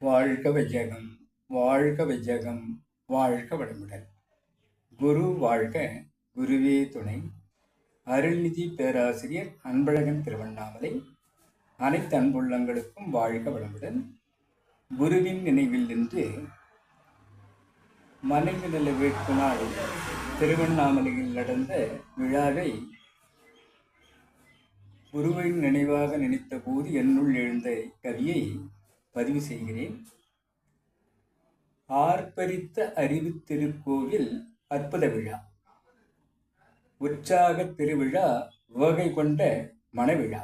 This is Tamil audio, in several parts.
வாழ்க வையகம், வாழ்க வையகம், வாழ்க வளமுடன். குரு வாழ்க, குருவே துணை. அருள்நிதி பேராசிரியர் அன்பழகன் திருவண்ணாமலை. அனைத்து அன்புள்ளங்களுக்கும் வாழ்க வளமுடன். குருவின் நினைவில் நின்று மனைவி நல வேட்பு நாள் திருவண்ணாமலையில் நடந்த விழாவை குருவின் நினைவாக நினைத்த போது என்னுள் எழுந்த கவியை பதிவு செய்கிறேன். ஆர்ப்பரித்த அறிவு திருக்கோவில் அற்புத விழா, உற்சாக திருவிழா, உவகை கொண்ட மணவிழா,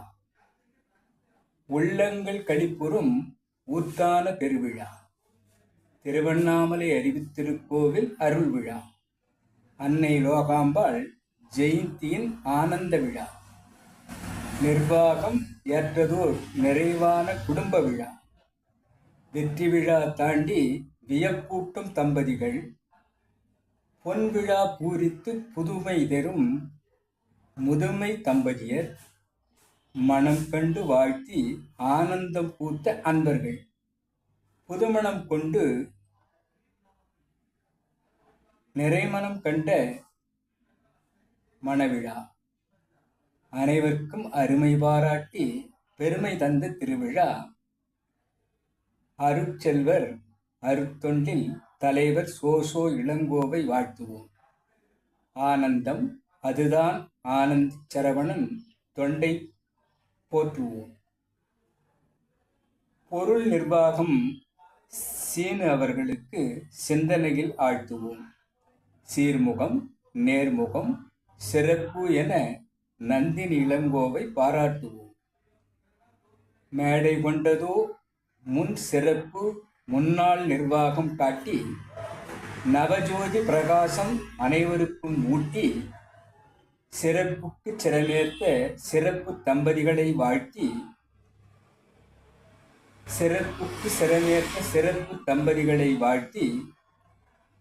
உள்ளங்கள் களிப்புறும் ஊத்தான பெருவிழா, திருவண்ணாமலை அறிவுத்திருக்கோவில் அருள் விழா, அன்னை லோகாம்பாள் ஜெயந்தியின் ஆனந்த விழா, நிர்வாகம் ஏற்றதோர் நிறைவான குடும்ப விழா, வெற்றி விழா தாண்டி வியப்பூட்டும் தம்பதிகள், பொன் விழா பூரித்து புதுமை தரும் முதுமை தம்பதியர், மனம் கண்டு வாழ்த்தி ஆனந்தம் பூத்த அன்பர்கள், புதுமணம் கொண்டு நிறைமணம் கண்ட மணவிழா, அனைவருக்கும் அருமை பாராட்டி பெருமை தந்த திருவிழா, அருட்செல்வர் அருட்தொண்டில் தலைவர் சோசோ இளங்கோவை வாழ்த்துவோம். ஆனந்தம் அதுதான் ஆனந்தி சரவணன் தொண்டை போற்றுவோம். பொருள் நிர்வாகம் சீனு அவர்களுக்கு சிந்தனையில் ஆழ்த்துவோம். சீர்முகம், நேர்முகம், சிறப்பு என நந்தினி இளங்கோவை பாராட்டுவோம். மேடை கொண்டதோ முன் சிறப்பு முன்னாள் நிர்வாகம் காட்டி நவஜோதி பிரகாசம் அனைவருக்கும் ஊட்டி சிறப்புக்கு சிறமேற்ற சிறப்பு தம்பதிகளை வாழ்த்தி சிறப்புக்கு சிறமேற்ற சிறப்பு தம்பதிகளை வாழ்த்தி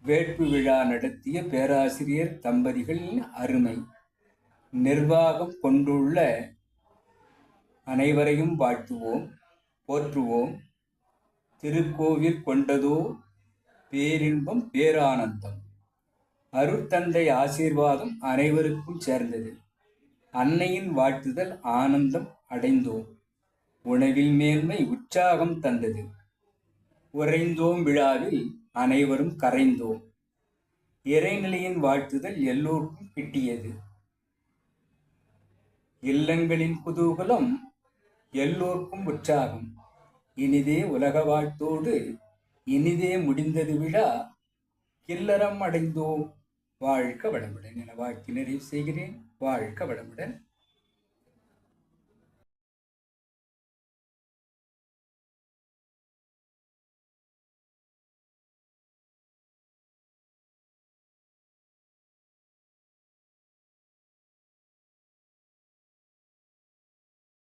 வேட்பு விழா நடத்திய பேராசிரியர் தம்பதிகளின் அருமை நிர்வாகம் கொண்டுள்ள அனைவரையும் வாழ்த்துவோம், போற்றுவோம். திருக்கோவில் கொண்டதோ பேரின்பம் பேரானந்தம், அருட்தந்தை ஆசீர்வாதம் அனைவருக்கும் சேர்ந்தது. அன்னையின் வாழ்த்துதல் ஆனந்தம் அடைந்தோம். உணவில் மேன்மை உற்சாகம் தந்தது. உறைந்தோம் விழாவில் அனைவரும் கரைந்தோம். இறைநிலையின் வாழ்த்துதல் எல்லோருக்கும் கிட்டியது. இல்லங்களின் குதூகலம் எல்லோருக்கும் உற்சாகம். இனிதே உலக வாழ்த்தோடு இனிதே முடிந்தது விழா, இல்லறம் அடைந்தோம். வாழ்க வளமுடன் என வாழ்த்தி நிறைவு செய்கிறேன். வாழ்க வளமுடன்.